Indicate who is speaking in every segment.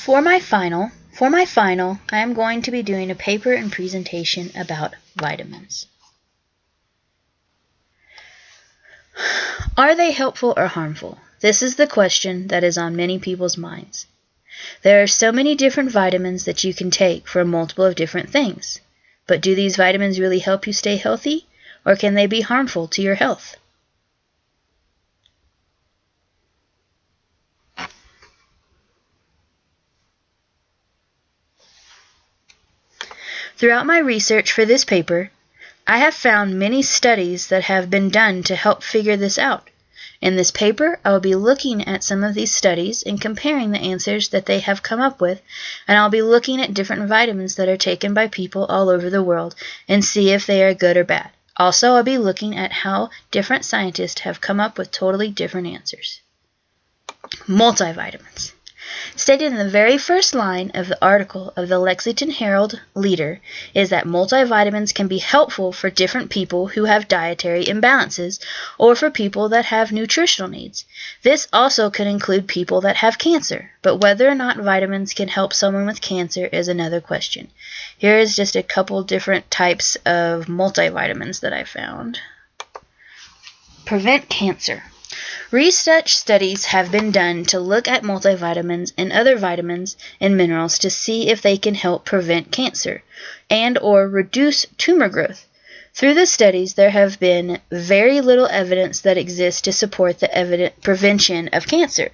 Speaker 1: For my final, I am going to be doing a paper and presentation about vitamins. Are they helpful or harmful? This is the question that is on many people's minds. There are so many different vitamins that you can take for a multiple of different things. But do these vitamins really help you stay healthy, or can they be harmful to your health? Throughout my research for this paper, I have found many studies that have been done to help figure this out. In this paper, I will be looking at some of these studies and comparing the answers that they have come up with, and I'll be looking at different vitamins that are taken by people all over the world and see if they are good or bad. Also, I'll be looking at how different scientists have come up with totally different answers. Multivitamins. Stated in the very first line of the article of the Lexington Herald Leader is that multivitamins can be helpful for different people who have dietary imbalances or for people that have nutritional needs. This also could include people that have cancer, but whether or not vitamins can help someone with cancer is another question. Here is just a couple different types of multivitamins that I found. Prevent cancer. Research studies have been done to look at multivitamins and other vitamins and minerals to see if they can help prevent cancer and or reduce tumor growth. Through the studies, there have been very little evidence that exists to support the prevention of cancer.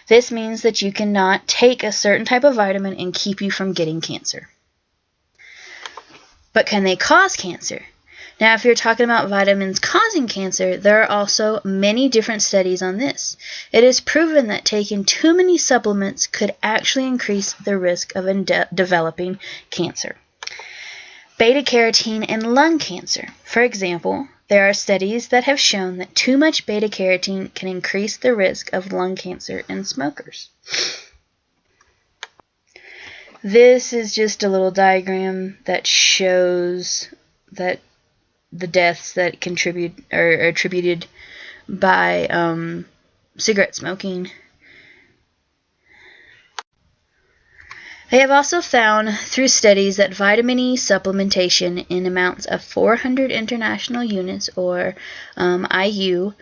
Speaker 1: This means that you cannot take a certain type of vitamin and keep you from getting cancer. But can they cause cancer? Now, if you're talking about vitamins causing cancer, there are also many different studies on this. It is proven that taking too many supplements could actually increase the risk of developing cancer. Beta-carotene and lung cancer. For example, there are studies that have shown that too much beta-carotene can increase the risk of lung cancer in smokers. This is just a little diagram that shows that the deaths that are attributed by cigarette smoking. They have also found through studies that vitamin E supplementation in amounts of 400 international units or IU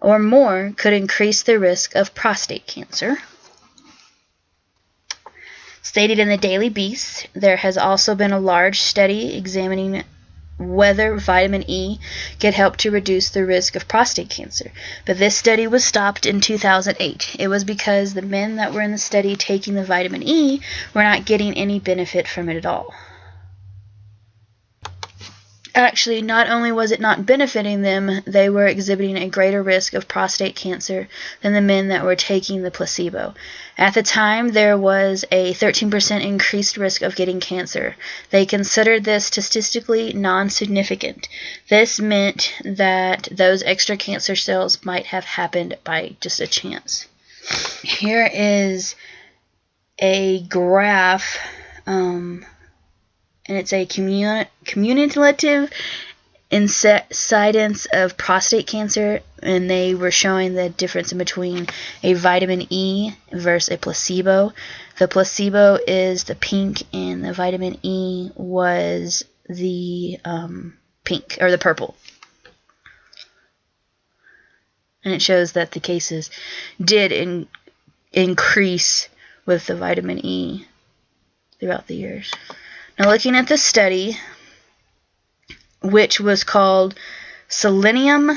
Speaker 1: or more could increase the risk of prostate cancer. Stated in the Daily Beast, there has also been a large study examining whether vitamin E could help to reduce the risk of prostate cancer. But this study was stopped in 2008. It was because the men that were in the study taking the vitamin E were not getting any benefit from it at all. Actually, not only was it not benefiting them, they were exhibiting a greater risk of prostate cancer than the men that were taking the placebo. At the time, there was a 13% increased risk of getting cancer. They considered this statistically non-significant. This meant that those extra cancer cells might have happened by just a chance. Here is a graph, and it's a cumulative incidence of prostate cancer, and they were showing the difference in between a vitamin E versus a placebo. The placebo is the pink, and the vitamin E was the pink, or the purple. And it shows that the cases did increase with the vitamin E throughout the years. Now, looking at the study, which was called Selenium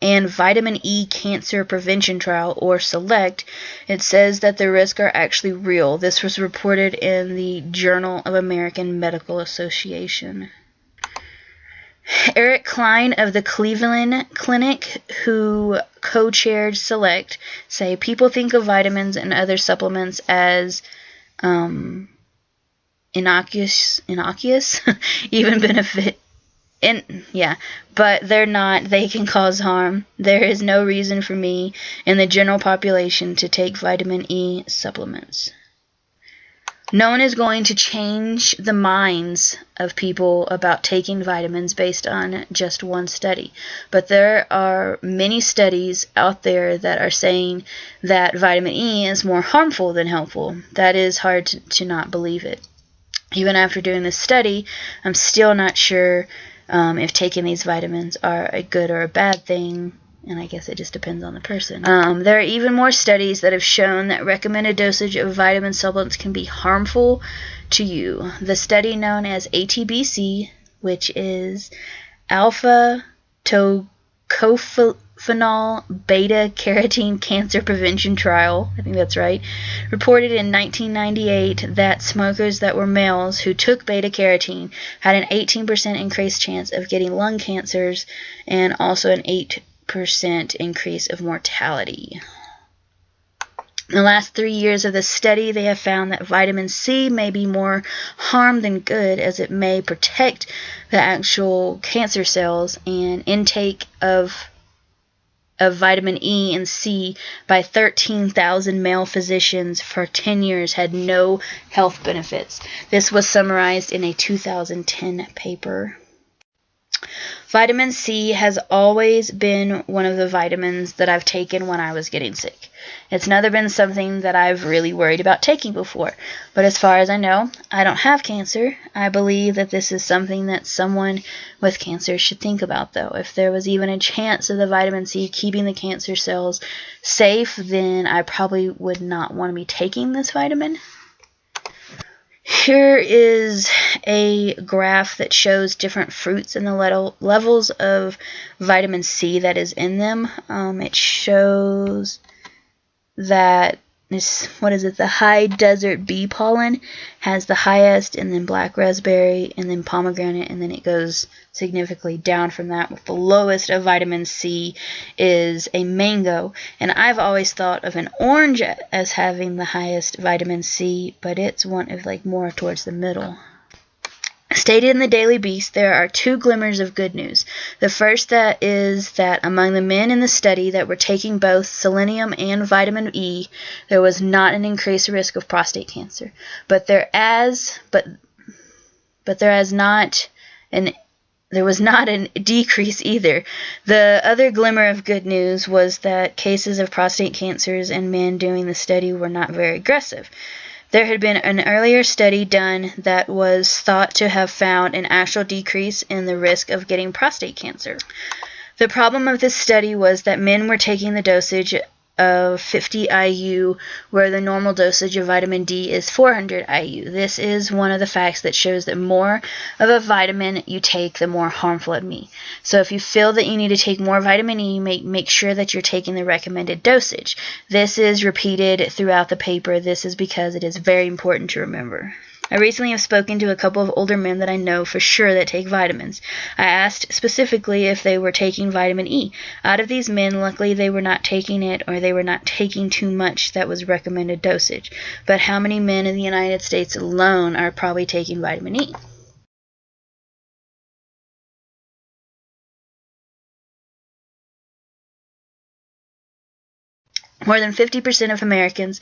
Speaker 1: and Vitamin E Cancer Prevention Trial, or SELECT, it says that the risks are actually real. This was reported in the Journal of American Medical Association. Eric Klein of the Cleveland Clinic, who co-chaired SELECT, say people think of vitamins and other supplements as innocuous, even benefit, but they're not. They can cause harm. There is no reason for me and the general population to take vitamin E supplements. No one is going to change the minds of people about taking vitamins based on just one study. But there are many studies out there that are saying that vitamin E is more harmful than helpful. That is hard to not believe it. Even after doing this study, I'm still not sure if taking these vitamins are a good or a bad thing. And I guess it just depends on the person. There are even more studies that have shown that recommended dosage of vitamin supplements can be harmful to you. The study known as ATBC, which is alpha tocophenol beta carotene cancer prevention trial, I think that's right, reported in 1998 that smokers that were males who took beta carotene had an 18% increased chance of getting lung cancers and also an 8% increase of mortality. In the last 3 years of this study, they have found that vitamin C may be more harm than good, as it may protect the actual cancer cells, and intake of vitamin E and C by 13,000 male physicians for 10 years had no health benefits. This was summarized in a 2010 paper. Vitamin C has always been one of the vitamins that I've taken when I was getting sick. It's never been something that I've really worried about taking before. But as far as I know, I don't have cancer. I believe that this is something that someone with cancer should think about, though. If there was even a chance of the vitamin C keeping the cancer cells safe, then I probably would not want to be taking this vitamin. Here is a graph that shows different fruits and the levels of vitamin C that is in them. It shows that the high desert bee pollen has the highest, and then black raspberry, and then pomegranate, and then it goes significantly down from that. With the lowest of vitamin C is a mango, and I've always thought of an orange as having the highest vitamin C, but it's one of more towards the middle. Stated in the Daily Beast, there are 2 glimmers of good news. The first is that among the men in the study that were taking both selenium and vitamin E, there was not an increased risk of prostate cancer. But there was not a decrease either. The other glimmer of good news was that cases of prostate cancers in men doing the study were not very aggressive. There had been an earlier study done that was thought to have found an actual decrease in the risk of getting prostate cancer. The problem of this study was that men were taking the dosage of 50 IU, where the normal dosage of vitamin D is 400 IU. This is one of the facts that shows that more of a vitamin you take, the more harmful it may be. So if you feel that you need to take more vitamin E, make sure that you're taking the recommended dosage. This is repeated throughout the paper. This is because it is very important to remember. I recently have spoken to a couple of older men that I know for sure that take vitamins. I asked specifically if they were taking vitamin E. Out of these men, luckily they were not taking it, or they were not taking too much that was recommended dosage. But how many men in the United States alone are probably taking vitamin E? More than 50% of Americans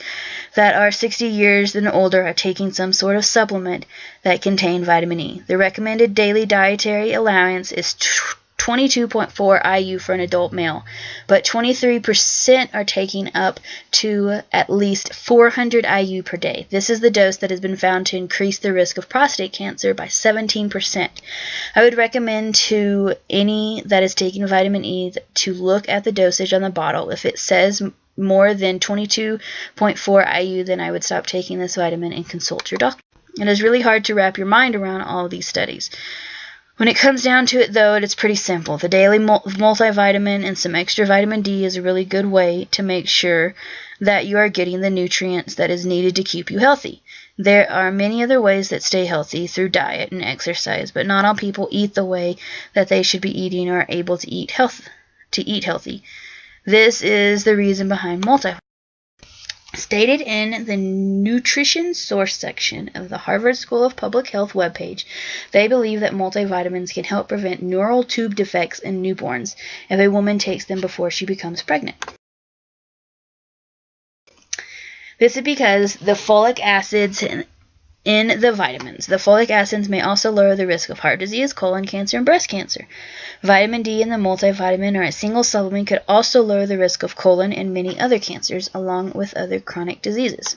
Speaker 1: that are 60 years and older are taking some sort of supplement that contains vitamin E. The recommended daily dietary allowance is 22.4 IU for an adult male, but 23% are taking up to at least 400 IU per day. This is the dose that has been found to increase the risk of prostate cancer by 17%. I would recommend to any that is taking vitamin E to look at the dosage on the bottle. If it says more than 22.4 IU, then I would stop taking this vitamin and consult your doctor. It is really hard to wrap your mind around all of these studies. When it comes down to it, though, it's pretty simple. The daily multivitamin and some extra vitamin D is a really good way to make sure that you are getting the nutrients that is needed to keep you healthy. There are many other ways that stay healthy through diet and exercise, but not all people eat the way that they should be eating or are able to eat healthy. This is the reason behind multivitamins. Stated in the Nutrition Source section of the Harvard School of Public Health webpage, they believe that multivitamins can help prevent neural tube defects in newborns if a woman takes them before she becomes pregnant. This is because the folic acids in the vitamins. The folic acids may also lower the risk of heart disease, colon cancer, and breast cancer. Vitamin D in the multivitamin or a single supplement could also lower the risk of colon and many other cancers, along with other chronic diseases.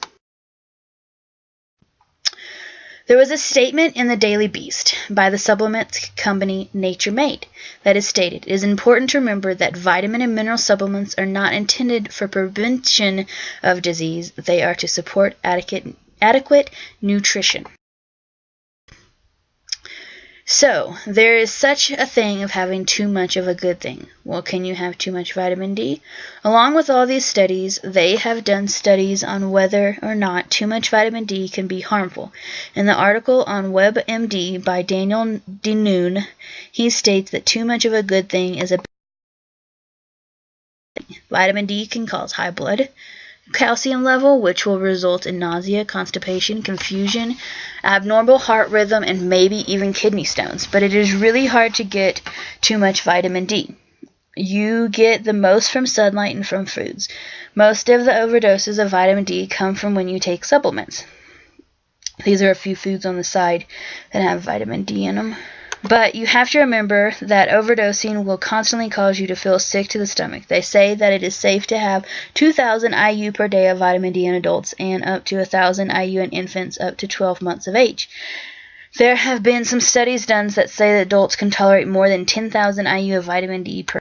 Speaker 1: There was a statement in the Daily Beast by the supplement company Nature Made that is stated, "It is important to remember that vitamin and mineral supplements are not intended for prevention of disease. They are to support adequate nutrition." So, there is such a thing of having too much of a good thing. Well, can you have too much vitamin D? Along with all these studies, they have done studies on whether or not too much vitamin D can be harmful. In the article on WebMD by Daniel Denoon, he states that too much of a good thing is a bad thing. Vitamin D can cause high blood calcium level, which will result in nausea, constipation, confusion, abnormal heart rhythm, and maybe even kidney stones. But it is really hard to get too much vitamin D. You get the most from sunlight and from foods. Most of the overdoses of vitamin D come from when you take supplements. These are a few foods on the side that have vitamin D in them. But you have to remember that overdosing will constantly cause you to feel sick to the stomach. They say that it is safe to have 2,000 IU per day of vitamin D in adults and up to 1,000 IU in infants up to 12 months of age. There have been some studies done that say that adults can tolerate more than 10,000 IU of vitamin D per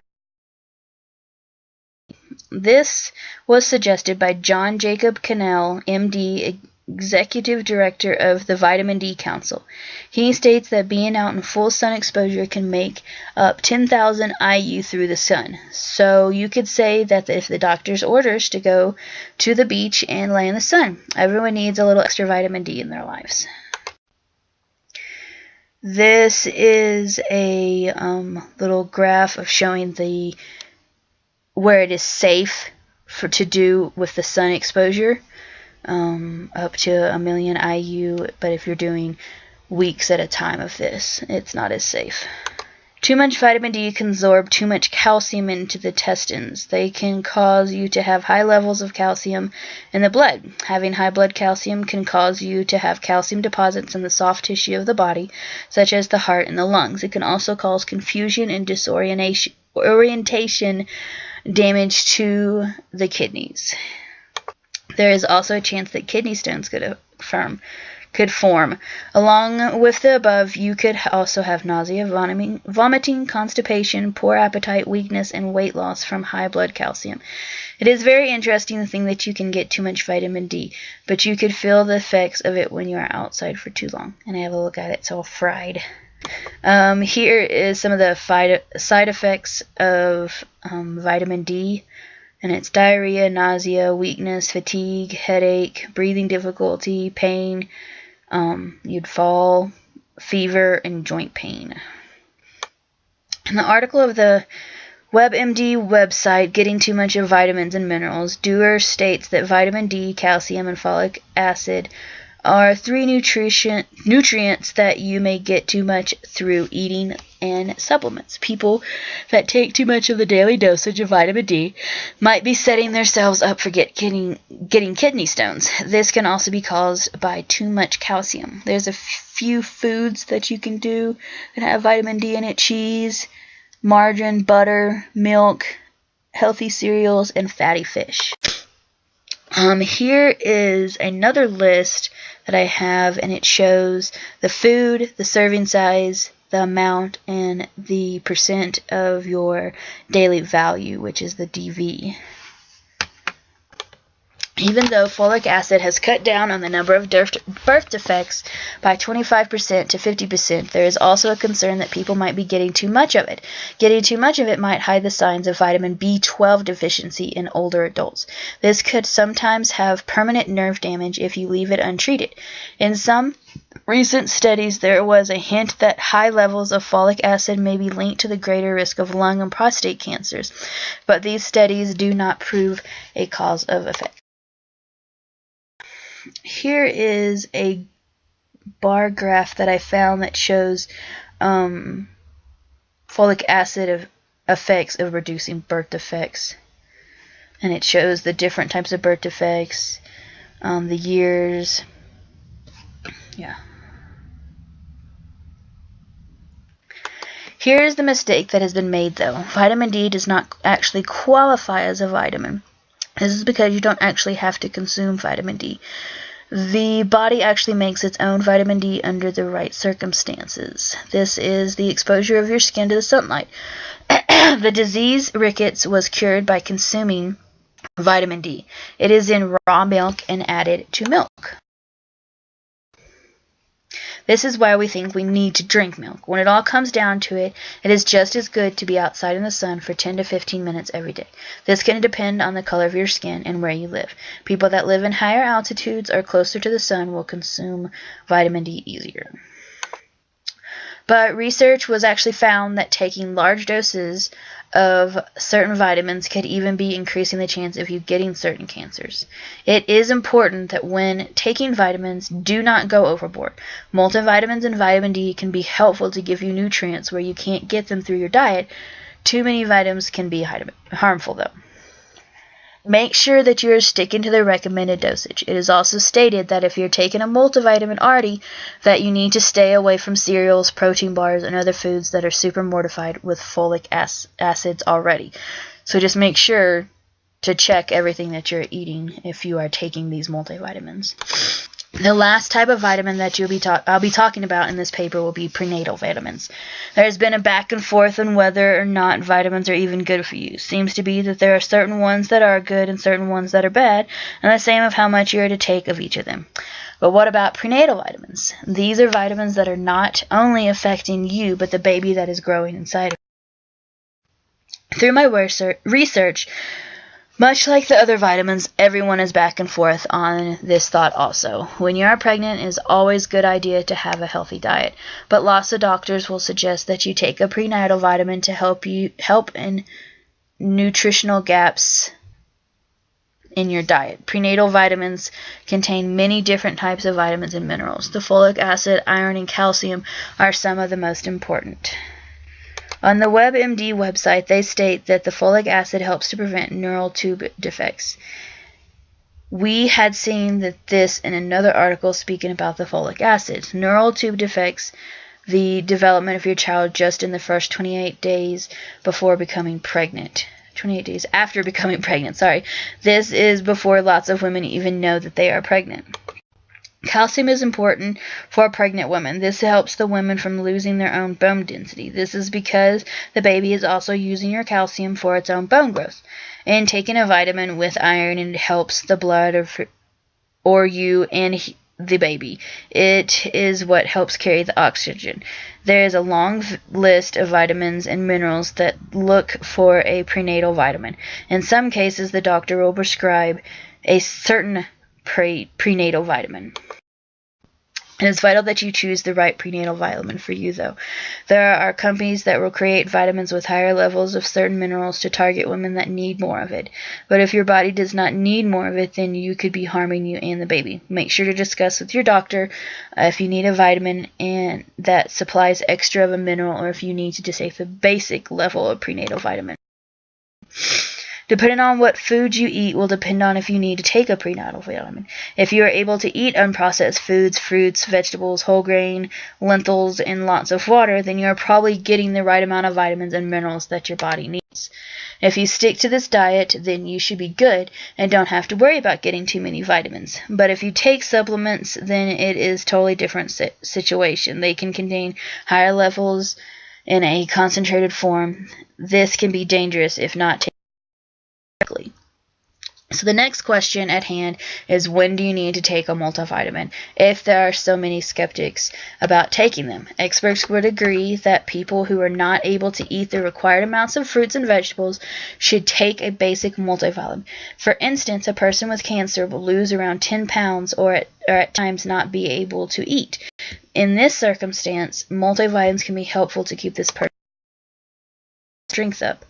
Speaker 1: day. This was suggested by John Jacob Cannell, MD, Executive Director of the Vitamin D Council. He states that being out in full sun exposure can make up 10,000 IU through the sun. So you could say that if the doctor's orders to go to the beach and lay in the sun, everyone needs a little extra vitamin D in their lives. This is a little graph of showing where it is safe to do with the sun exposure. Up to 1 million IU, but if you're doing weeks at a time of this, it's not as safe. Too much vitamin D can absorb too much calcium into the intestines. They can cause you to have high levels of calcium in the blood. Having high blood calcium can cause you to have calcium deposits in the soft tissue of the body, such as the heart and the lungs. It can also cause confusion and disorientation, damage to the kidneys. There is also a chance that kidney stones could form. Along with the above, you could also have nausea, vomiting, constipation, poor appetite, weakness, and weight loss from high blood calcium. It is very interesting to think that you can get too much vitamin D, but you could feel the effects of it when you are outside for too long. And I have a look at it, it's all fried. Here is some of the side effects of vitamin D. And it's diarrhea, nausea, weakness, fatigue, headache, breathing difficulty, pain, you'd fall, fever, and joint pain. In the article of the WebMD website, Getting Too Much of Vitamins and Minerals, Dewar states that vitamin D, calcium, and folic acid are 3 nutrients that you may get too much through eating and supplements. People that take too much of the daily dosage of vitamin D might be setting themselves up for getting kidney stones. This can also be caused by too much calcium. There's a few foods that you can do that have vitamin D in it: cheese, margarine, butter, milk, healthy cereals, and fatty fish. Here is another list that I have, and it shows the food, the serving size, the amount, and the percent of your daily value, which is the DV. Even though folic acid has cut down on the number of birth defects by 25% to 50%, there is also a concern that people might be getting too much of it. Getting too much of it might hide the signs of vitamin B12 deficiency in older adults. This could sometimes have permanent nerve damage if you leave it untreated. In some recent studies, there was a hint that high levels of folic acid may be linked to the greater risk of lung and prostate cancers, but these studies do not prove a cause of effect. Here is a bar graph that I found that shows folic acid effects of reducing birth defects. And it shows the different types of birth defects, the years, Yeah. Here is the mistake that has been made, though. Vitamin D does not actually qualify as a vitamin. This is because you don't actually have to consume vitamin D. The body actually makes its own vitamin D under the right circumstances. This is the exposure of your skin to the sunlight. The disease rickets was cured by consuming vitamin D. It is in raw milk and added to milk. This is why we think we need to drink milk. When it all comes down to it, it is just as good to be outside in the sun for 10 to 15 minutes every day. This can depend on the color of your skin and where you live. People that live in higher altitudes or closer to the sun will consume vitamin D easier. But research was actually found that taking large doses of certain vitamins could even be increasing the chance of you getting certain cancers. It is important that when taking vitamins, do not go overboard. Multivitamins and vitamin D can be helpful to give you nutrients where you can't get them through your diet. Too many vitamins can be harmful, though. Make sure that you are sticking to the recommended dosage. It is also stated that if you're taking a multivitamin already, that you need to stay away from cereals, protein bars, and other foods that are super fortified with folic acids already. So just make sure to check everything that you're eating if you are taking these multivitamins. The last type of vitamin that I'll be talking about in this paper will be prenatal vitamins. There's been a back and forth on whether or not vitamins are even good for you. Seems to be that there are certain ones that are good and certain ones that are bad, and the same of how much you are to take of each of them. But what about prenatal vitamins? These are vitamins that are not only affecting you, but the baby that is growing inside of you. Through my research, much like the other vitamins, everyone is back and forth on this thought also. When you are pregnant, it is always a good idea to have a healthy diet, but lots of doctors will suggest that you take a prenatal vitamin to help in nutritional gaps in your diet. Prenatal vitamins contain many different types of vitamins and minerals. The folic acid, iron, and calcium are some of the most important. On the WebMD website, they state that the folic acid helps to prevent neural tube defects. We had seen this in another article speaking about the folic acid. Neural tube defects the development of your child just in the first 28 days before becoming pregnant. 28 days after becoming pregnant, sorry. This is before lots of women even know that they are pregnant. Calcium is important for pregnant women. This helps the women from losing their own bone density. This is because the baby is also using your calcium for its own bone growth. And taking a vitamin with iron, it helps the blood or you and the baby. It is what helps carry the oxygen. There is a long list of vitamins and minerals that look for a prenatal vitamin. In some cases, the doctor will prescribe a certain prenatal vitamin. It is vital that you choose the right prenatal vitamin for you, though. There are companies that will create vitamins with higher levels of certain minerals to target women that need more of it. But if your body does not need more of it, then you could be harming you and the baby. Make sure to discuss with your doctor if you need a vitamin and that supplies extra of a mineral, or if you need to just take the basic level of prenatal vitamin. Depending on what food you eat will depend on if you need to take a prenatal vitamin. If you are able to eat unprocessed foods, fruits, vegetables, whole grain, lentils, and lots of water, then you are probably getting the right amount of vitamins and minerals that your body needs. If you stick to this diet, then you should be good and don't have to worry about getting too many vitamins. But if you take supplements, then it is a totally different situation. They can contain higher levels in a concentrated form. This can be dangerous if not taken correctly. So the next question at hand is, when do you need to take a multivitamin? If there are so many skeptics about taking them, experts would agree that people who are not able to eat the required amounts of fruits and vegetables should take a basic multivitamin. For instance, a person with cancer will lose around 10 pounds or at times not be able to eat. In this circumstance, multivitamins can be helpful to keep this person's strength up.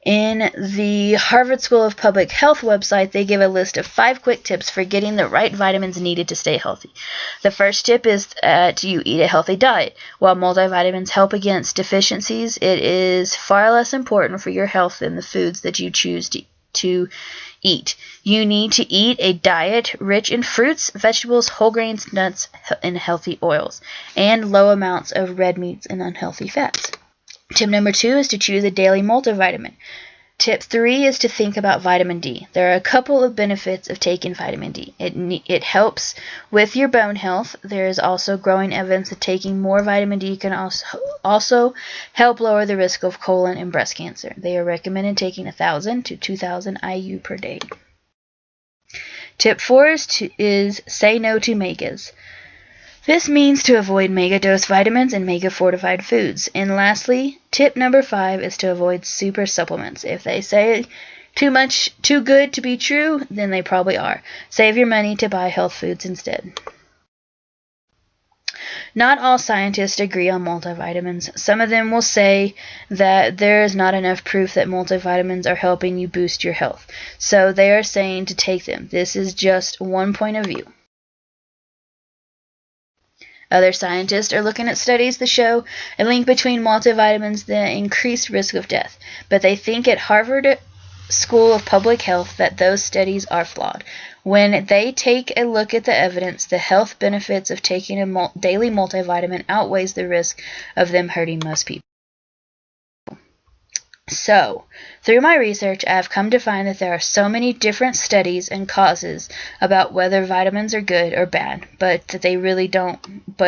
Speaker 1: In the Harvard School of Public Health website, they give a list of 5 quick tips for getting the right vitamins needed to stay healthy. The first tip is that you eat a healthy diet. While multivitamins help against deficiencies, it is far less important for your health than the foods that you choose to to eat. You need to eat a diet rich in fruits, vegetables, whole grains, nuts, and healthy oils, and low amounts of red meats and unhealthy fats. Tip number 2 is to choose a daily multivitamin. Tip 3 is to think about vitamin D. There are a couple of benefits of taking vitamin D. It helps with your bone health. There is also growing evidence that taking more vitamin D can also help lower the risk of colon and breast cancer. They are recommended taking 1,000 to 2,000 IU per day. Tip 4 is say no to megas. This means to avoid mega-dose vitamins and mega-fortified foods. And lastly, tip number 5 is to avoid super supplements. If they say too good to be true, then they probably are. Save your money to buy health foods instead. Not all scientists agree on multivitamins. Some of them will say that there is not enough proof that multivitamins are helping you boost your health. So they are saying to take them. This is just one point of view. Other scientists are looking at studies that show a link between multivitamins and the increased risk of death, but they think at Harvard School of Public Health that those studies are flawed. When they take a look at the evidence, the health benefits of taking a daily multivitamin outweighs the risk of them hurting most people. So, through my research, I have come to find that there are so many different studies and causes about whether vitamins are good or bad, but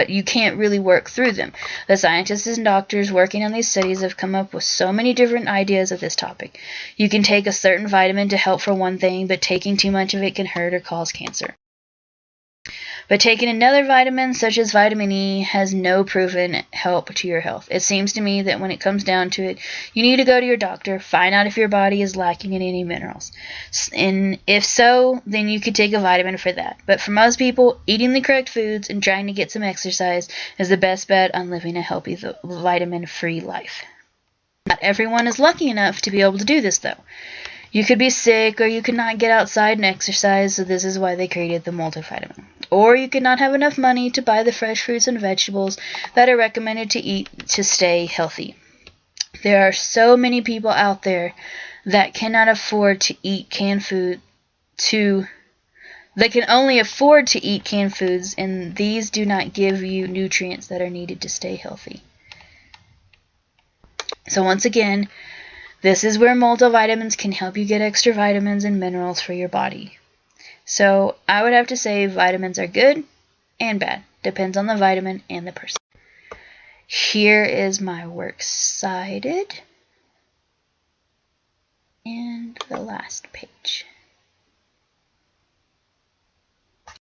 Speaker 1: you can't really work through them. The scientists and doctors working on these studies have come up with so many different ideas of this topic. You can take a certain vitamin to help for one thing, but taking too much of it can hurt or cause cancer. But taking another vitamin, such as vitamin E, has no proven help to your health. It seems to me that when it comes down to it, you need to go to your doctor, find out if your body is lacking in any minerals. And if so, then you could take a vitamin for that. But for most people, eating the correct foods and trying to get some exercise is the best bet on living a healthy, vitamin-free life. Not everyone is lucky enough to be able to do this, though. You could be sick, or you could not get outside and exercise, so this is why they created the multivitamin. Or you could not have enough money to buy the fresh fruits and vegetables that are recommended to eat to stay healthy. There are so many people out there that cannot afford to eat canned food They can only afford to eat canned foods, and these do not give you nutrients that are needed to stay healthy. So once again, this is where multivitamins can help you get extra vitamins and minerals for your body. So I would have to say vitamins are good and bad. Depends on the vitamin and the person. Here is my works cited. And the last page.